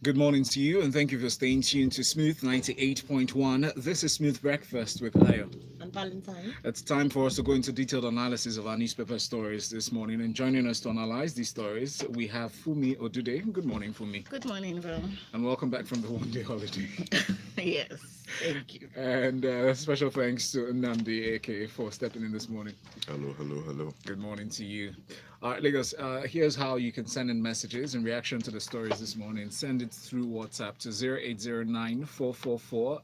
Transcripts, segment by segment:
Good morning to you, and thank you for staying tuned to Smooth 98.1. This is Smooth Breakfast with Ayo. And Valentine. It's time for us to go into detailed analysis of our newspaper stories this morning. And joining us to analyze these stories, we have Funmi Odude. Good morning, Funmi. Good morning, Val. And welcome back from the one-day holiday. Yes, thank you. And special thanks to Nnamdi AK for stepping in this morning. Hello, hello, hello. Good morning to you. All right, Lagos, here's how you can send in messages in reaction to the stories this morning. Send it through WhatsApp to 0809 444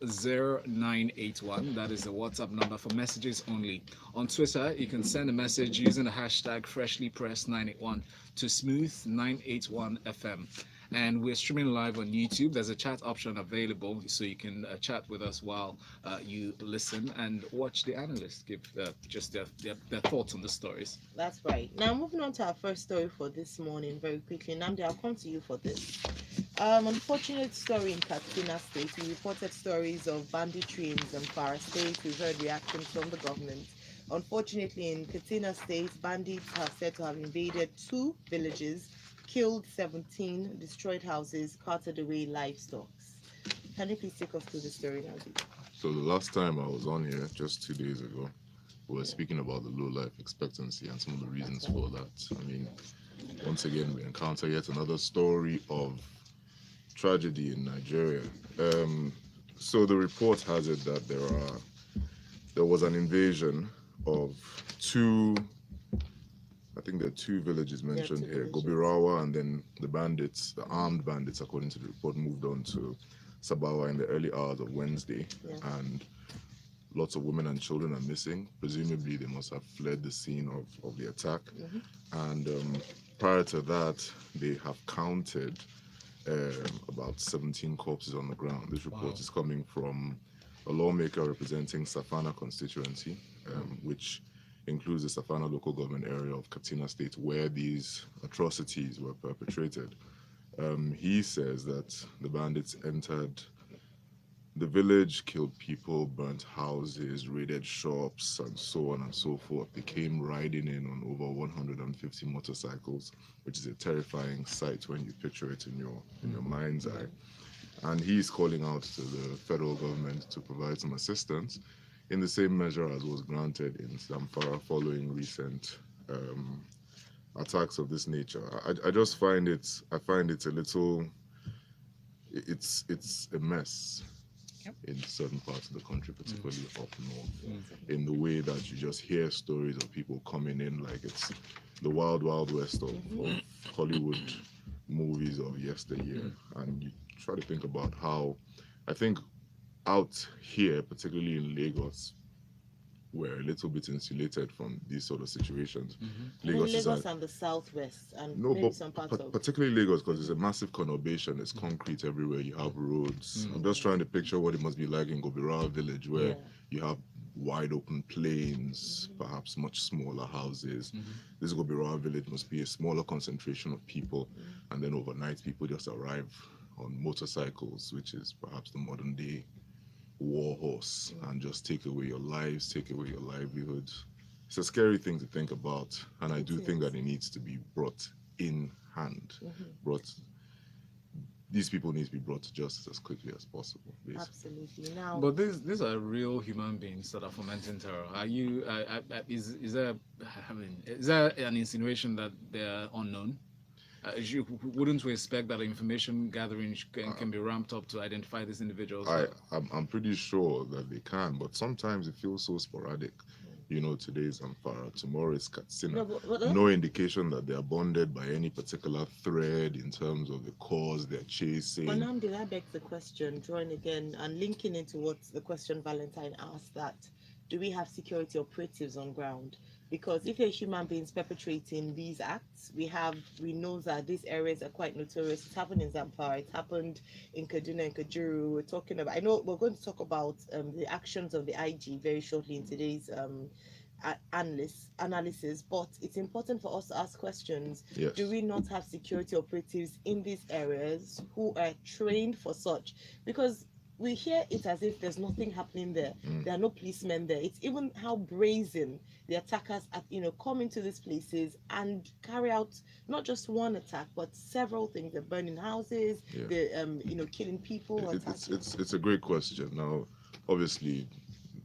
That is the WhatsApp number for messages only. On Twitter, you can send a message using the hashtag FreshlyPress981 to Smooth981FM. And we're streaming live on YouTube. There's a chat option available, so you can chat with us while you listen and watch the analysts give just their thoughts on the stories. That's right. Now, moving on to our first story for this morning, very quickly. Nnamdi, I'll come to you for this. Unfortunate story in Katsina State. We reported stories of banditry in Zamfara State. We've heard reactions from the government. Unfortunately, in Katsina State, bandits are said to have invaded two villages, killed 17, destroyed houses, carted away livestock. Can you please take us through the story, Nnamdi? So the last time I was on here, just 2 days ago, we were speaking about the low life expectancy and some of the reasons for that. I mean, once again, we encounter yet another story of tragedy in Nigeria. So the report has it that there was an invasion of I think there are two villages mentioned here, Gobirawa, and then the bandits, the armed bandits, according to the report, moved on to Sabawa in the early hours of Wednesday, and lots of women and children are missing. Presumably, they must have fled the scene of the attack. And prior to that, they have counted about 17 corpses on the ground. This report is coming from a lawmaker representing Safana constituency, which includes the Safana local government area of Katsina State, where these atrocities were perpetrated. He says that the bandits entered the village, killed people, burnt houses, raided shops, and so on and so forth. They came riding in on over 150 motorcycles, which is a terrifying sight when you picture it in your mind's eye. And he's calling out to the federal government to provide some assistance in the same measure as was granted in Zamfara following recent attacks of this nature. I just find it a little, it's a mess in certain parts of the country, particularly up north, in the way that you just hear stories of people coming in like it's the wild, wild west of Hollywood movies of yesteryear. And you try to think about how, I think out here, particularly in Lagos, we're a little bit insulated from these sort of situations. Lagos and the southwest, and maybe some parts of particularly Lagos, because there's a massive conurbation. There's concrete everywhere. You have roads. I'm just trying to picture what it must be like in Gobirawa village, where you have wide open plains, perhaps much smaller houses. This Gobirawa village must be a smaller concentration of people, and then overnight people just arrive on motorcycles, which is perhaps the modern day war horse, and just take away your lives, take away your livelihoods. It's a scary thing to think about, and I do think that it needs to be brought in hand. These people need to be brought to justice as quickly as possible. Basically. Absolutely. Now, but these are real human beings that are fomenting terror. Are you? Is there? I mean, is there an insinuation that they are unknown? Wouldn't we expect that information gathering can be ramped up to identify these individuals? I'm pretty sure that they can, but sometimes it feels so sporadic. You know, today is Zamfara, tomorrow is Katsina. No indication that they are bonded by any particular thread in terms of the cause they're chasing. But now, did I beg the question, drawing again and linking into what the question Valentine asked, that do we have security operatives on ground? Because if a human being is perpetrating these acts, we know that these areas are quite notorious. It happened in Zamfara, it happened in Kaduna and Kajuru. We're talking about, I know we're going to talk about the actions of the IG very shortly in today's analysis, but it's important for us to ask questions. Yes. Do we not have security operatives in these areas who are trained for such? Because we hear it as if there's nothing happening there. Mm. There are no policemen there. It's even how brazen the attackers come into these places and carry out not just one attack but several things. They're burning houses, Yeah. they're killing people. It's a great question. Now, obviously,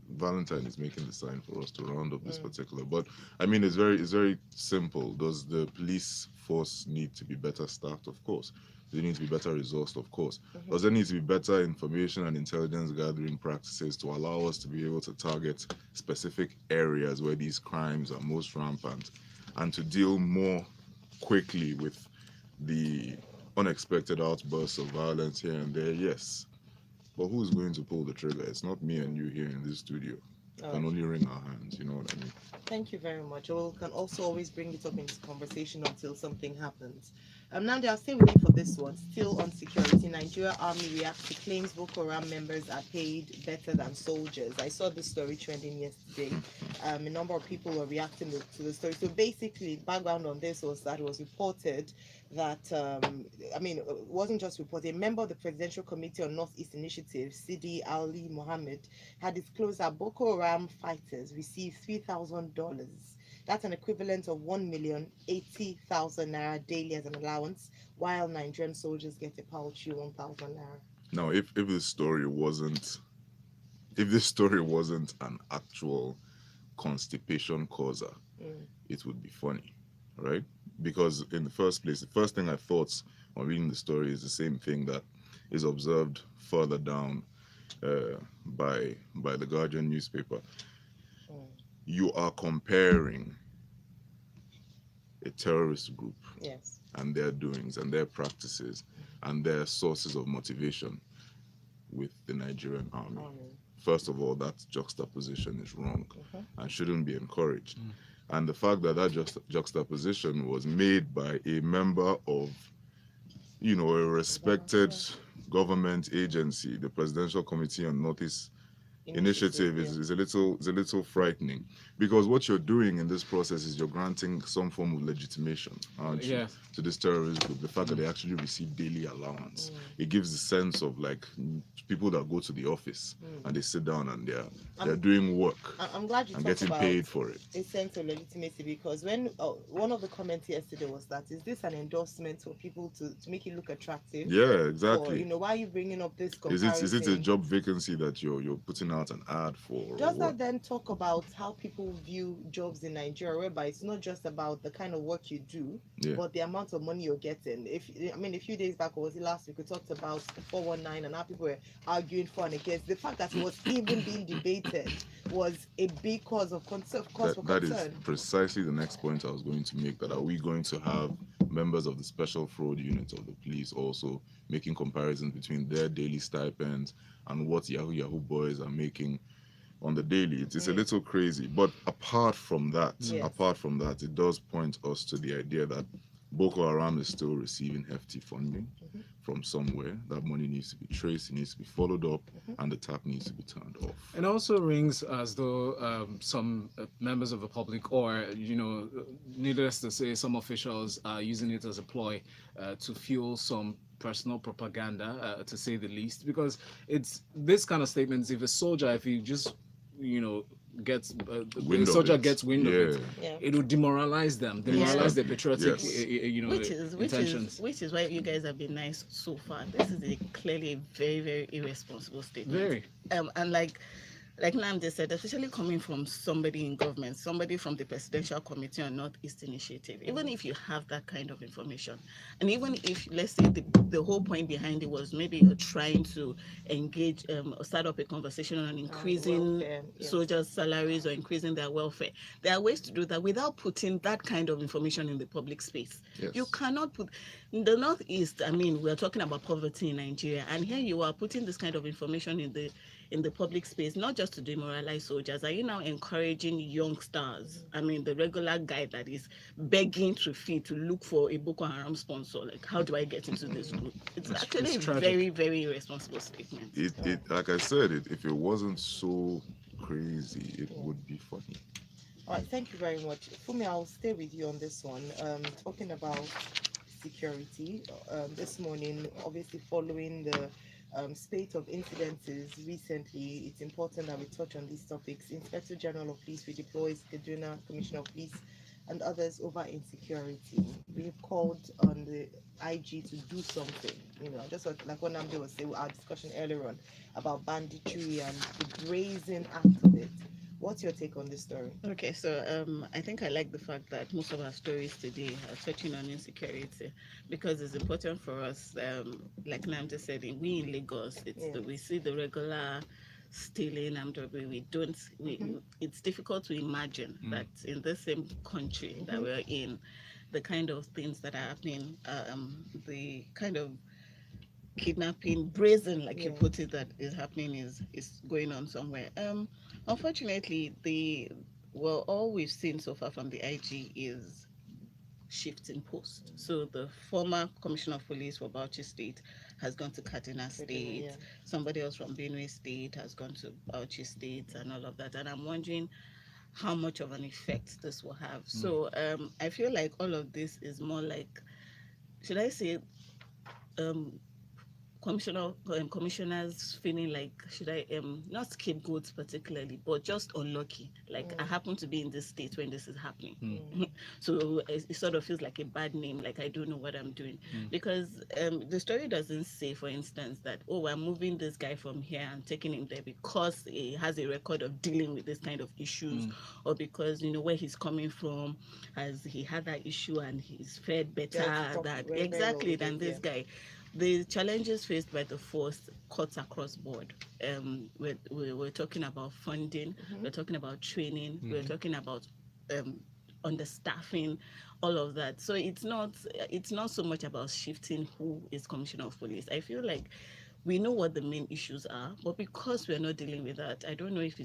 Valentine is making the sign for us to round up this particular, but I mean, it's very simple. Does the police force need to be better staffed? Of course. Does it need to be better resourced? Of course. Does there need to be better information and intelligence gathering practices to allow us to be able to target specific areas where these crimes are most rampant and to deal more quickly with the unexpected outbursts of violence here and there? Yes. But who's going to pull the trigger? It's not me and you here in this studio. We can only wring our hands, you know what I mean? Thank you very much. We can also always bring it up in this conversation until something happens. Nnamdi, I'll stay with you for this one. Still on security, Nigeria Army reacts to claims Boko Haram members are paid better than soldiers. I saw this story trending yesterday. A number of people were reacting to the story. So basically, background on this was that it was reported that, it wasn't just reported. A member of the Presidential Committee on Northeast Initiative, Sidi Ali Mohammed, had disclosed that Boko Haram fighters received $3,000. That's an equivalent of 1,080,000 naira daily as an allowance, while Nigerian soldiers get a paltry 1,000 naira. Now, if this story wasn't an actual constipation causer, it would be funny, right? Because in the first place, the first thing I thought on reading the story is the same thing that is observed further down by the Guardian newspaper. You are comparing a terrorist group and their doings and their practices and their sources of motivation with the Nigerian army. First of all, that juxtaposition is wrong and shouldn't be encouraged. And the fact that juxtaposition was made by a member of, a respected government agency, the Presidential Committee on Northeast Initiative is a little frightening, because what you're doing in this process is you're granting some form of legitimation, aren't you, to this terrorist group. The fact that they actually receive daily allowance, it gives the sense of like people that go to the office and they sit down and they're doing work. I'm glad you and talked getting about paid for it. A sense of legitimacy, because when one of the comments yesterday was that, is this an endorsement for people to make it look attractive? Yeah, exactly. Or, why are you bringing up this comparison? Is it a job vacancy that you're putting out an ad for? Does that then talk about how people view jobs in Nigeria, whereby it's not just about the kind of work you do, but the amount of money you're getting? A few days back, or was it last week, we talked about the 419 and how people were arguing for and against. The fact that it was even being debated was a big cause of concern. That is precisely the next point I was going to make. That are we going to have members of the special fraud unit of the police also making comparisons between their daily stipends and what Yahoo boys are making on the daily? It's a little crazy. But apart from that, it does point us to the idea that Boko Haram is still receiving hefty funding from somewhere. That money needs to be traced, it needs to be followed up, and the tap needs to be turned off. It also rings as though some members of the public, or needless to say, some officials are using it as a ploy to fuel some personal propaganda, to say the least. Because it's this kind of statements. If you just gets the soldier gets wind of it, it will demoralize their patriotic intentions. Which is why you guys have been nice so far. This is clearly a very, very irresponsible statement. Very. And like Nnamdi said, especially coming from somebody in government, somebody from the Presidential Committee on Northeast Initiative, even if you have that kind of information, and even if, let's say, the whole point behind it was maybe you're trying to engage or start up a conversation on increasing soldiers' salaries or increasing their welfare, there are ways to do that without putting that kind of information in the public space. Yes. You cannot put... In the Northeast, we're talking about poverty in Nigeria, and here you are putting this kind of information in the public space, not just to demoralize soldiers. Are you now encouraging youngsters? The regular guy that is begging to feed, to look for a Boko Haram sponsor. Like, how do I get into this group? It's actually a very, very irresponsible statement. Like I said, if it wasn't so crazy, it would be funny. All right, thank you very much. Funmi, I'll stay with you on this one. Talking about security, this morning, obviously following the spate of incidences recently, it's important that we touch on these topics. Inspector General of Police, Redeploys, Kaduna, Commissioner of Police, and others over insecurity. We've called on the IG to do something. Just like what Nnamdi was saying, our discussion earlier on about banditry and the brazen act of it. What's your take on this story? Okay, so I think I like the fact that most of our stories today are touching on insecurity because it's important for us. Like Nnamdi said, we in Lagos, we see the regular stealing and robbery. It's difficult to imagine that in the same country that we're in, the kind of things that are happening, the kind of kidnapping, brazen, like you put it, that is happening is going on somewhere. Unfortunately, all we've seen so far from the IG is shifting posts. So the former commissioner of police for Bauchi State has gone to Katsina State. Somebody else from Benue State has gone to Bauchi State and all of that. And I'm wondering how much of an effect this will have. So I feel like all of this is more like, should I say, commissioners feeling like, should I not scapegoats particularly, but just unlucky, like I happen to be in this state when this is happening. So it sort of feels like a bad name, like I don't know what I'm doing, because the story doesn't say, for instance, that we're moving this guy from here and taking him there because he has a record of dealing with this kind of issues, or because where he's coming from, as he had that issue and he's fared better than this guy. The challenges faced by the force cuts across board. We're talking about funding, we're talking about training, we're talking about understaffing, all of that. So it's not so much about shifting who is commissioner of police. I feel like we know what the main issues are, but because we're not dealing with that, I don't know if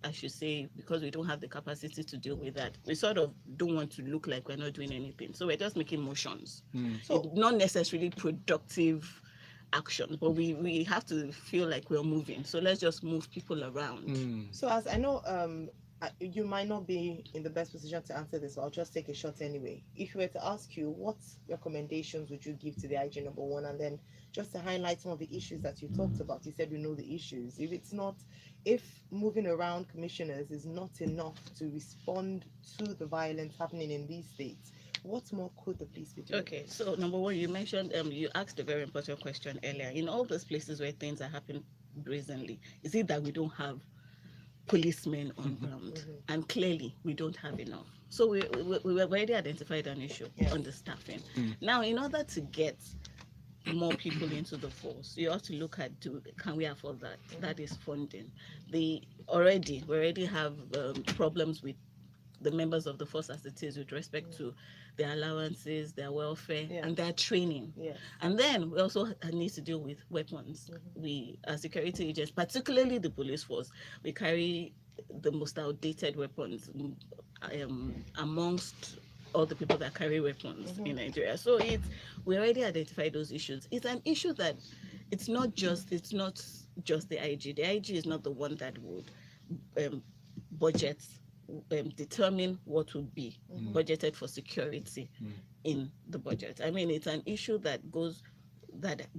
I should say, because we don't have the capacity to deal with that, we sort of don't want to look like we're not doing anything. So we're just making motions. So not necessarily productive action, but we have to feel like we're moving. So let's just move people around. So as I know, you might not be in the best position to answer this, so I'll just take a shot anyway. If we were to ask you, what recommendations would you give to the IG, number one, and then just to highlight some of the issues that you talked about? You said we know the issues. If moving around commissioners is not enough to respond to the violence happening in these states, what more could the police be doing? Okay, so number one, you mentioned, you asked a very important question earlier. In all those places where things are happening brazenly, is it that we don't have policemen on ground? And clearly we don't have enough. So we've already identified an issue on the staffing. Now, in order to get more people into the force, you have to look at, can we afford that? That is funding. We already have problems with the members of the force as it is, with respect to their allowances, their welfare, and their training. And then we also need to deal with weapons. We, as security agents, particularly the police force, we carry the most outdated weapons amongst all the people that carry weapons in Nigeria. So we already identified those issues. It's an issue that it's not just the IG. The IG is not the one that would budget, determine what would be budgeted for security in the budget. I mean, it's an issue that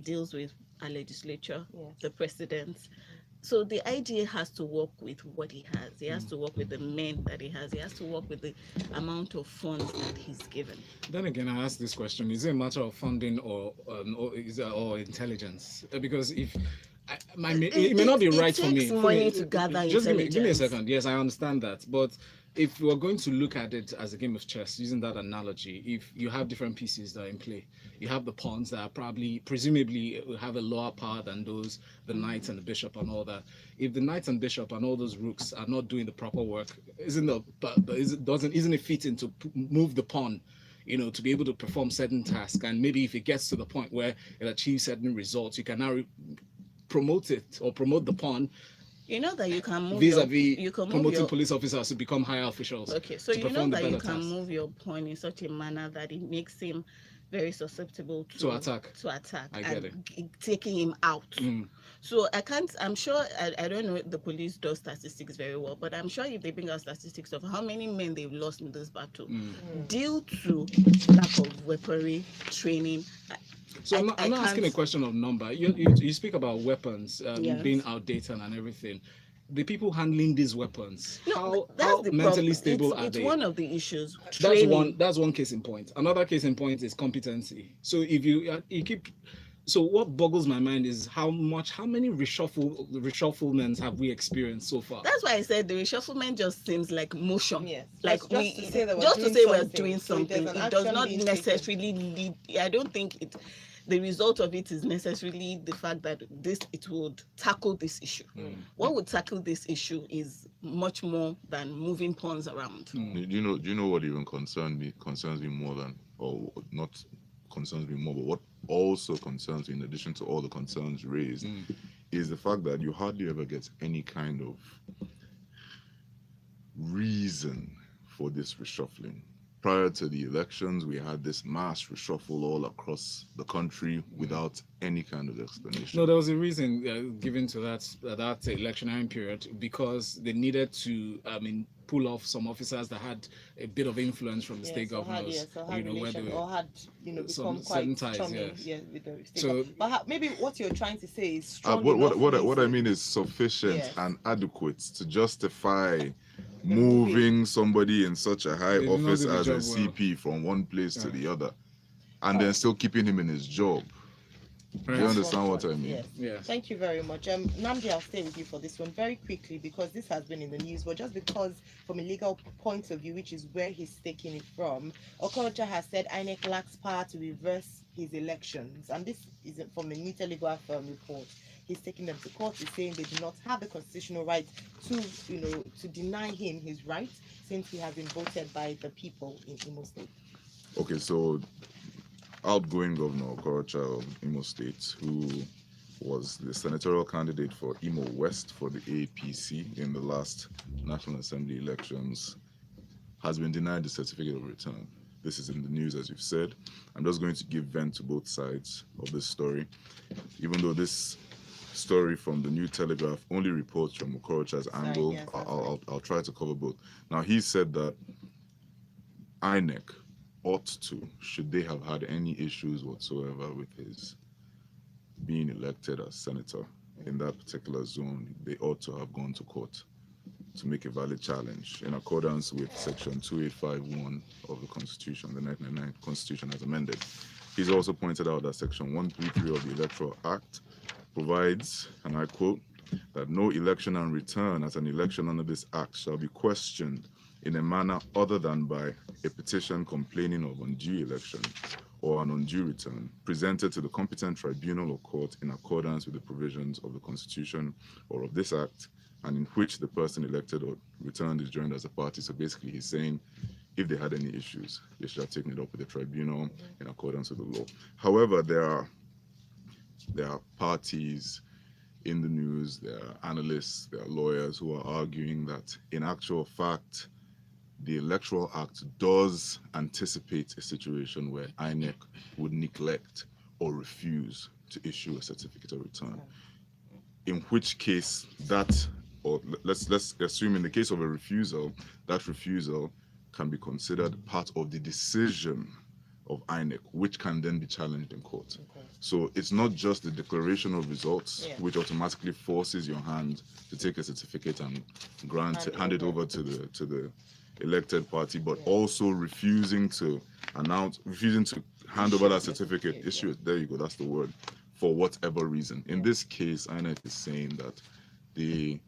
deals with our legislature, the president. So the IG has to work with what he has. He has to work with the men that he has. He has to work with the amount of funds that he's given. Then again, I ask this question: is it a matter of funding or intelligence? Because it may not be right for me. It takes money to gather just intelligence. Give me a second. Yes, I understand that, but if we're going to look at it as a game of chess, using that analogy, if you have different pieces that are in play, you have the pawns that are presumably have a lower power than the knights and the bishop and all that. If the knights and bishop and all those rooks are not doing the proper work, isn't it fitting to move the pawn, to be able to perform certain tasks? And maybe if it gets to the point where it achieves certain results, you can now promote it or promote the pawn. You know that you can move promoting police officers to become higher officials. Okay, so you know that you can move your pawn in such a manner that it makes him very susceptible To attack. I get and taking him out. So I'm sure, I don't know if the police does statistics very well, but I'm sure if they bring out statistics of how many men they've lost in this battle due to lack of weaponry, training. So I'm not asking a question of number. You speak about weapons being outdated and everything. The people handling these weapons, how mentally stable are they? It's one of the issues. Training. That's one case in point. Another case in point is competency. So if you keep, so what boggles my mind is how many reshufflements have we experienced so far? That's why I said the reshufflement just seems like motion. Yes. Like just to say we're doing something. So it does not necessarily lead. I don't think the result of it is necessarily the fact that it would tackle this issue. What would tackle this issue is much more than moving pawns around. Do you know what even concerns me more than, or not concerns me more, but what also concerns me in addition to all the concerns raised is the fact that you hardly ever get any kind of reason for this reshuffling. Prior to the elections, we had this mass reshuffle all across the country without any kind of explanation. No, there was a reason given to that electionary period, because they needed to, pull off some officers that had a bit of influence from the state governors, become quite charming, with the state. So, but maybe what you're trying to say is strong what I mean is sufficient and adequate to justify moving somebody in such a high office as a CP from one place to the other, and then still keeping him in his job. Do you understand what I mean? Yes. Thank you very much. Nnamdi, I'll stay with you for this one very quickly, because this has been in the news, but just because from a legal point of view, which is where he's taking it from, Okorocha has said INEC lacks power to reverse his elections, and this is from a new Telegraph report. He's taking them to court. He's saying they do not have the constitutional right to deny him his right, since he has been voted by the people in Imo State. Okay, so outgoing Governor Okorocha of Imo State, who was the senatorial candidate for Imo West for the APC in the last National Assembly elections, has been denied the certificate of return. This is in the news, as you've said. I'm just going to give vent to both sides of this story, even though this story from the New Telegraph only reports from Okorocha's angle. I'll try to cover both. Now, he said that INEC ought to, should they have had any issues whatsoever with his being elected as senator in that particular zone, they ought to have gone to court to make a valid challenge in accordance with section 2851 of the Constitution, the 1999 Constitution as amended. He's also pointed out that section 133 of the Electoral Act provides, and I quote, that no election and return at an election under this act shall be questioned in a manner other than by a petition complaining of undue election or an undue return presented to the competent tribunal or court in accordance with the provisions of the Constitution or of this act, and in which the person elected or returned is joined as a party. So basically he's saying if they had any issues, they should have taken it up with the tribunal in accordance with the law. However, there are parties in the news, there are analysts, there are lawyers who are arguing that in actual fact, the Electoral Act does anticipate a situation where INEC would neglect or refuse to issue a certificate of return. In which case let's assume in the case of a refusal, that refusal can be considered part of the decision of INEC, which can then be challenged in court. So it's not just the declaration of results, which automatically forces your hand to take a certificate and hand it over to the elected party, but also refusing to hand over that certificate, issue it. There you go, that's the word, for whatever reason. In this case, INEC is saying that the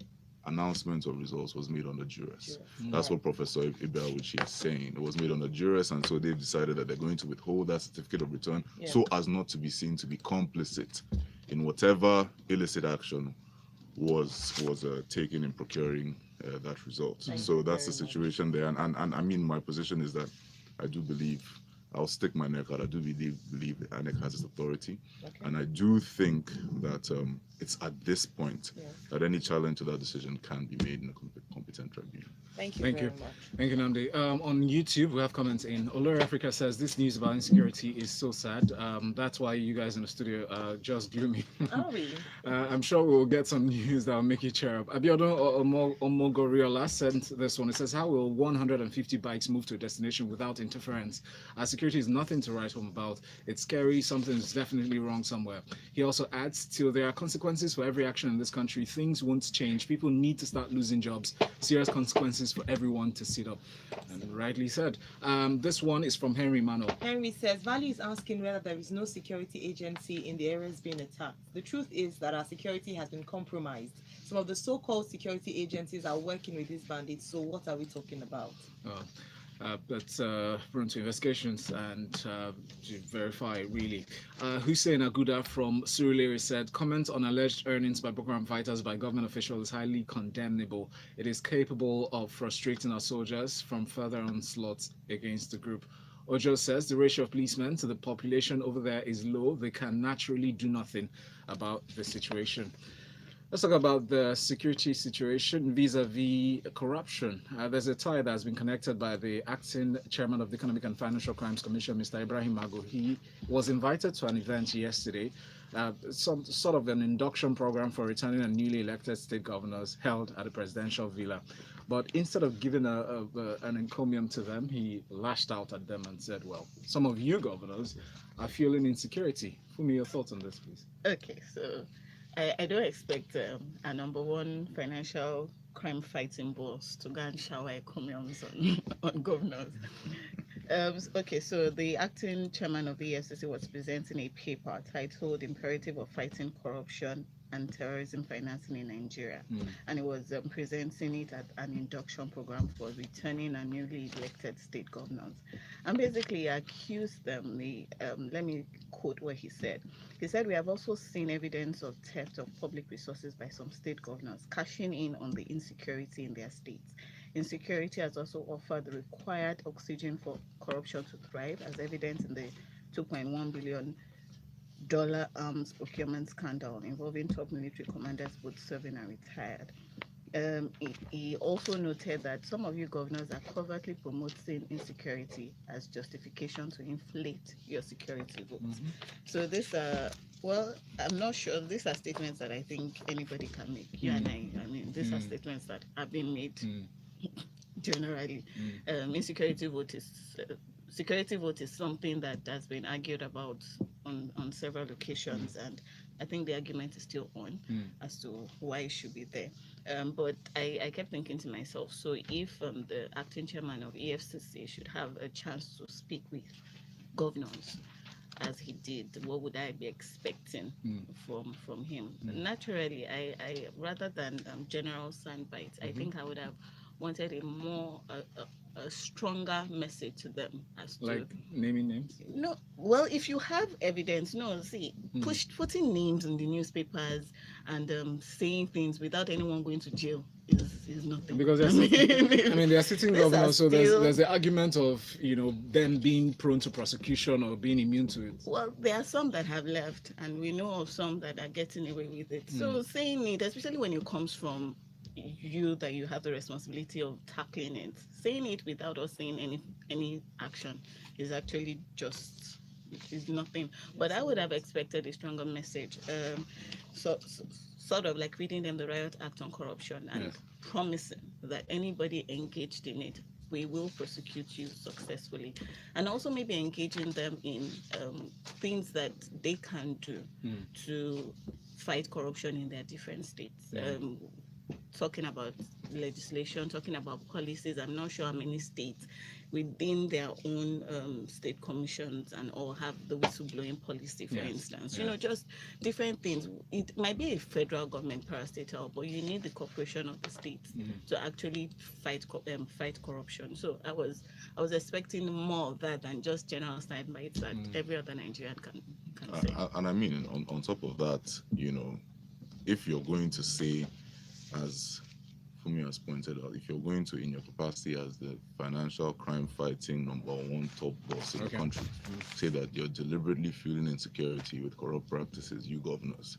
announcement of results was made under duress. That's what Professor Ibeawuchi is saying. It was made under duress, and so they've decided that they're going to withhold that certificate of return so as not to be seen to be complicit in whatever illicit action was taken in procuring that result. So that's the situation there. And I mean, my position is that I do believe I'll stick my neck out. I do believe the INEC has its authority. Okay. And I do think that it's at this point that any challenge to that decision can be made in a competent tribunal. Thank you Thank very you. much. Thank you, Nnamdi. On YouTube, we have comments in. Olori Africa says this news about insecurity is so sad. That's why you guys in the studio are just gloomy. Are we? I'm sure we'll get some news that will make you cheer up. Abiodun Omogoriola sent this one. It says, how will 150 bikes move to a destination without interference? Our security is nothing to write home about. It's scary. Something is definitely wrong somewhere. He also adds, till there are consequences for every action in this country, things won't change. People need to start losing jobs. Serious consequences for everyone to sit up. And rightly said. This one is from Henry Mano. Henry says, Value is asking whether there is no security agency in the areas being attacked. The truth is that our security has been compromised. Some of the so-called security agencies are working with these bandits, so what are we talking about? That's prone to investigations and to verify, really. Hussein Aguda from Surulere said, comment on alleged earnings by Boko Haram fighters by government officials is highly condemnable. It is capable of frustrating our soldiers from further onslaughts against the group. Ojo says the ratio of policemen to the population over there is low. They can naturally do nothing about the situation. Let's talk about the security situation vis-a-vis corruption. There's a tie that has been connected by the acting chairman of the Economic and Financial Crimes Commission, Mr. Ibrahim Magu. He was invited to an event yesterday, some sort of an induction program for returning and newly elected state governors held at the presidential villa. But instead of giving an encomium to them, he lashed out at them and said, well, some of you governors are feeling insecurity. Funmi, your thoughts on this, please? Okay, so I don't expect a number one financial crime fighting boss to go and shower encomiums on governors. Okay, so the acting chairman of the EFCC was presenting a paper titled Imperative of Fighting Corruption and Terrorism Financing in Nigeria. And it was presenting it at an induction program for returning and newly elected state governors. And basically accused them, let me quote what he said. He said, we have also seen evidence of theft of public resources by some state governors, cashing in on the insecurity in their states. Insecurity has also offered the required oxygen for corruption to thrive, as evident in the $2.1 billion arms procurement scandal involving top military commanders, both serving and retired. He also noted that some of you governors are covertly promoting insecurity as justification to inflate your security votes. So this well, I'm not sure. These are statements that I think anybody can make. You and I mean, these are statements that have been made generally. Insecurity vote is security vote is something that has been argued about on several occasions, and I think the argument is still on as to why it should be there. But I kept thinking to myself, so if the acting chairman of EFCC should have a chance to speak with governors as he did, what would I be expecting from him? Naturally, I rather than general soundbites, I think I would have wanted a more a stronger message to them as to, like naming names. No, well, if you have evidence, putting names in the newspapers and saying things without anyone going to jail is nothing. Because they're sitting governors, so there's the argument of them being prone to prosecution or being immune to it. Well, there are some that have left, and we know of some that are getting away with it. So saying it, especially when it comes from you that you have the responsibility of tackling it, saying it without us saying any action is actually just is nothing. But I would have expected a stronger message, so sort of like reading them the Riot Act on corruption and promising that anybody engaged in it, we will prosecute you successfully, and also maybe engaging them in things that they can do to fight corruption in their different states. Talking about legislation, talking about policies. I'm not sure how many states within their own state commissions and all have the whistleblowing policy, for instance. Just different things. It might be a federal government parastatal, but you need the cooperation of the states to actually fight corruption. So I was expecting more of that than just general soundbites that every other Nigerian can say. And I mean, on top of that, if you're going to say, as Funmi has pointed out, if you're going to, in your capacity as the financial crime fighting #1 top boss in the country, say that you're deliberately fueling insecurity with corrupt practices, you governors,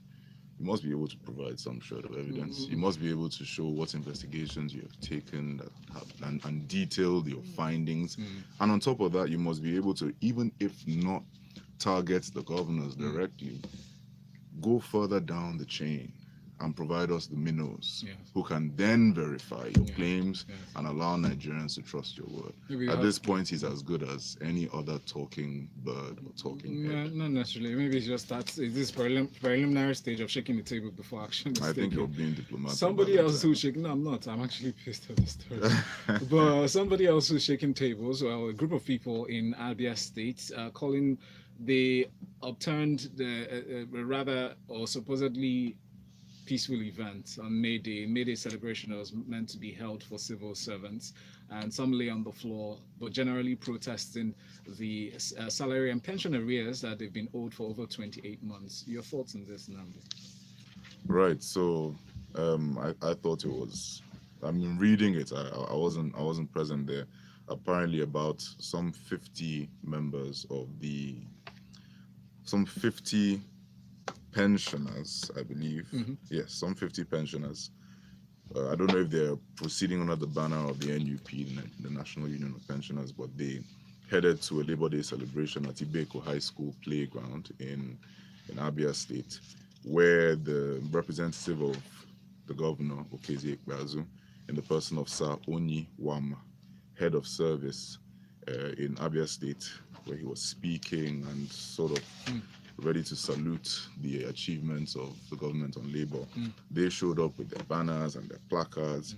you must be able to provide some shred of evidence. You must be able to show what investigations you have taken that have, and detail your findings. And on top of that, you must be able to, even if not target the governors directly, go further down the chain and provide us the minnows who can then verify your claims and allow Nigerians to trust your word. At this point, he's as good as any other talking bird or talking head. Not necessarily. Maybe it's just that it's this preliminary stage of shaking the table before action. I think you're being diplomatic. Somebody else who's shaking. No, I'm not. I'm actually pissed at the story. But somebody else who's shaking tables, well, a group of people in Abia State calling they upturned the rather or supposedly peaceful event on May Day. May Day celebration was meant to be held for civil servants, and some lay on the floor, but generally protesting the salary and pension arrears that they've been owed for over 28 months. Your thoughts on this, Nnamdi? Right. So I thought it was. I mean, reading it, I wasn't present there. Apparently, about some 50 members of some 50 pensioners, I believe. Yes, some 50 pensioners. I don't know if they're proceeding under the banner of the NUP, the National Union of Pensioners, but they headed to a Labor Day celebration at Ibeko High School playground in Abia State, where the representative of the governor, Okezi Ekbazu, in the person of Sir Oni Wam, head of service in Abia State, where he was speaking and sort of ready to salute the achievements of the government on labor. They showed up with their banners and their placards.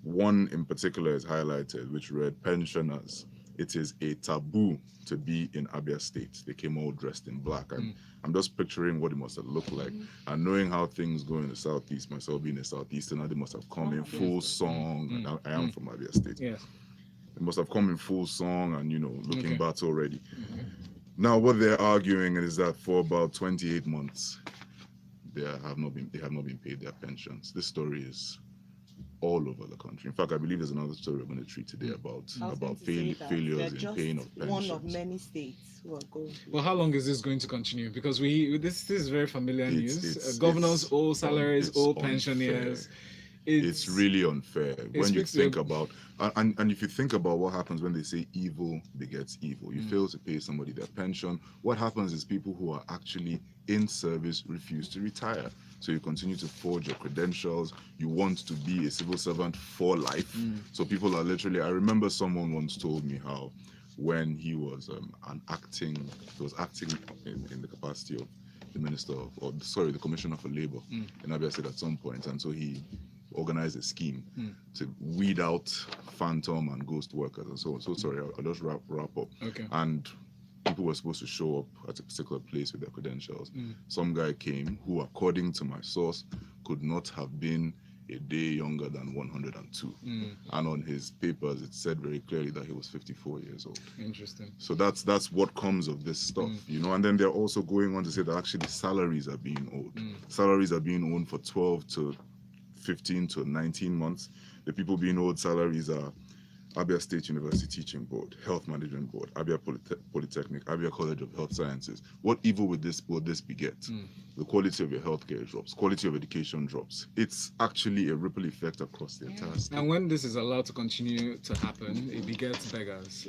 One in particular is highlighted, which read, "Pensioners, it is a taboo to be in Abia State." They came all dressed in black. And I'm just picturing what it must have looked like. And knowing how things go in the Southeast, myself being a Southeasterner, they must have come in full song. And I am from Abia State. Yeah. They must have come in full song and, looking battle ready. Now, what they're arguing is that for about 28 months, they have not been paid their pensions. This story is all over the country. In fact, I believe there's another story we're going to treat today about failures in paying of pensions. One of many states who are going through. Well, how long is this going to continue? Because this is very familiar news. Governors owe salaries, owe pensioners. It's really unfair when you think about, and if you think about what happens when they say evil begets evil. You fail to pay somebody their pension. What happens is people who are actually in service refuse to retire. So you continue to forge your credentials. You want to be a civil servant for life. So people are literally, I remember someone once told me how when he was acting in the capacity of the Commissioner for Labor in Abia State at some point. And so he organized a scheme to weed out phantom and ghost workers and so on. So sorry, I'll just wrap up. Okay. And people were supposed to show up at a particular place with their credentials. Some guy came who, according to my source, could not have been a day younger than 102. And on his papers, it said very clearly that he was 54 years old. Interesting. So that's what comes of this stuff, And then they're also going on to say that actually salaries are being owed. Salaries are being owed for 12 to 15 to 19 months. The people being owed salaries are Abia State University Teaching Board, Health Management Board, Abia Polytechnic, Abia College of Health Sciences. What evil will this beget? The quality of your healthcare drops, quality of education drops. It's actually a ripple effect across the entire state. And when this is allowed to continue to happen, it begets beggars.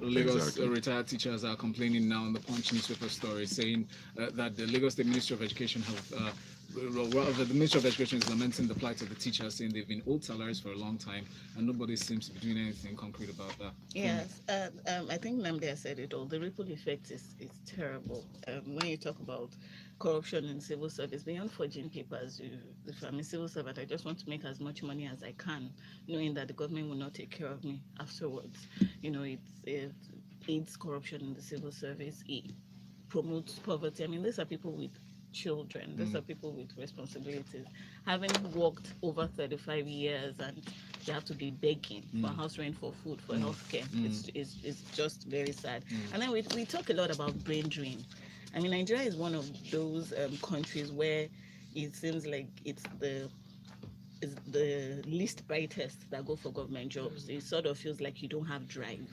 Lagos retired teachers are complaining now in the Punch newspaper story, saying that the Lagos State Ministry of Education the Ministry of Education is lamenting the plight of the teachers, saying they've been owed salaries for a long time, and nobody seems to be doing anything concrete about that. Yes, I think Nnamdi said it all. The ripple effect is terrible. When you talk about corruption in civil service, beyond forging papers, if I'm a civil servant, I just want to make as much money as I can, knowing that the government will not take care of me afterwards. It aids corruption in the civil service. It promotes poverty. I mean, these are people with children. These are people with responsibilities. Having worked over 35 years and they have to be begging for house rent, for food, for healthcare. It's just very sad. And then we talk a lot about brain drain. I mean, Nigeria is one of those countries where it seems like it's the is the least brightest that go for government jobs. It sort of feels like you don't have drive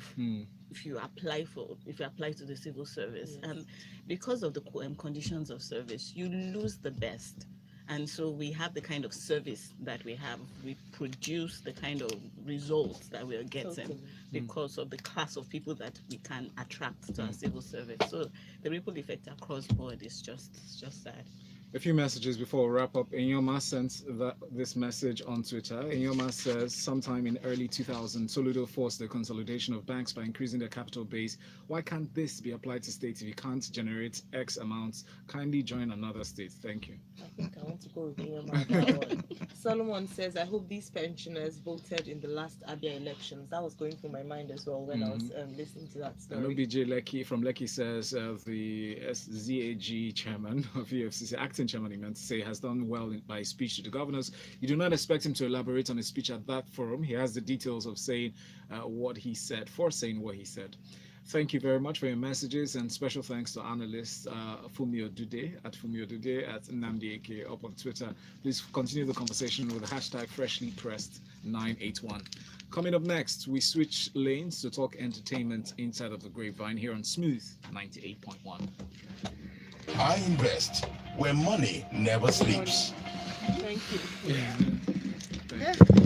if you apply to the civil service, and because of the conditions of service, you lose the best. And so we have the kind of service that we have. We produce the kind of results that we are getting because of the class of people that we can attract to our civil service. So the ripple effect across board is just sad. A few messages before we wrap up. Inyoma sent this message on Twitter. Inyoma says, sometime in early 2000, Soludo forced the consolidation of banks by increasing their capital base. Why can't this be applied to states if you can't generate X amounts? Kindly join another state. Thank you. I think I want to go with Inyoma on that one. Solomon says, I hope these pensioners voted in the last Abia elections. That was going through my mind as well when I was listening to that story. I know BJ Lekki from Lekki says the ZAG chairman of EFCC, acting chairman, he meant to say, has done well by his speech to the governors. You do not expect him to elaborate on his speech at that forum. He has the details of saying what he said, for saying what he said. Thank you very much for your messages, and special thanks to analyst Funmi Odude at Nnamdi Awa-Kalu up on Twitter. Please continue the conversation with the hashtag freshlypressed981. Coming up next, we switch lanes to talk entertainment inside of the grapevine here on Smooth 98.1. I invest where money never sleeps. Thank you. Thank you.